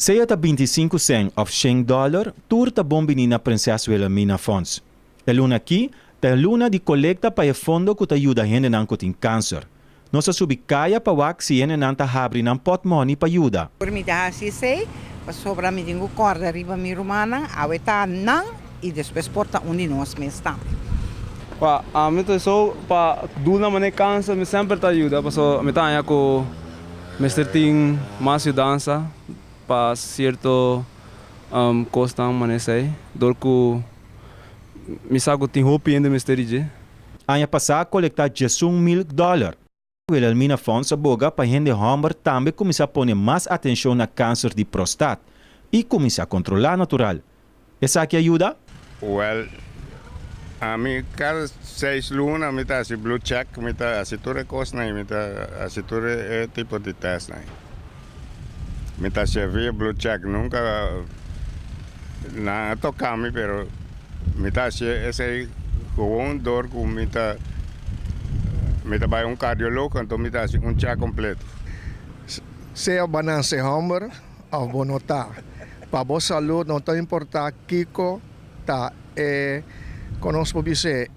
Seja ta 25 cent of $100, turta bombinina Princesa Wilhelmina Fonds. E luna aqui, ta luna di collecta pa e fondo que ta ajuda gente nan tem câncer. Nossa subicaya pa wak si gente nan ta habri nan pot money pa ajuda. Por mi da si sei, pa sobra mi dingo corda riba mi romana, aweta nan e depois porta onde nós me estamos. A mim tô para duna mané câncer, me sempre tá ajuda, passo me tá com mestre tem mais dança para certo costa mané sei, dorco me sago tem hope ainda mestre je. Anya passar colectar $1,000,000. Wilhelmina Fonds aboga pa gente homem também começar a pôr mais atenção na câncer de prostate e começar a controlar natural. Essa que ajuda? Well, a mim cada 6 lunas me tá blue check, me tá tudo coisa não, me tá tudo tipo de teste não. Me tá servir blue check nunca na tocami, pero me tá esse com dor com me tá vai cardiólogo, então me tá check completo. Seja banança homer ou bonota, para boa saúde não tá importar Kiko tá conosco bise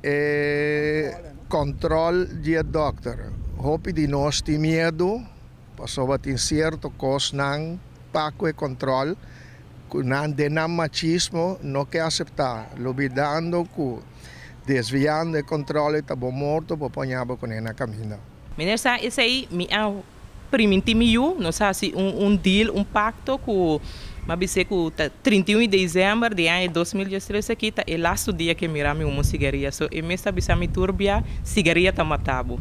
control de doctor. Hopi di nós tem medo, passou tem certo cos nang paco e control, nan denam machismo não quer aceitar, lobidando cu desviando o controle tá bom morto para ponhar com ele na caminho. Menesa, esse aí me primintimio, não sei se deal, pacto com mas que 31 de dezembro de ano 2013 aqui é o último dia que miramos uma cigarria. So, e mesmo bisa me turbia, cigarria tá matado.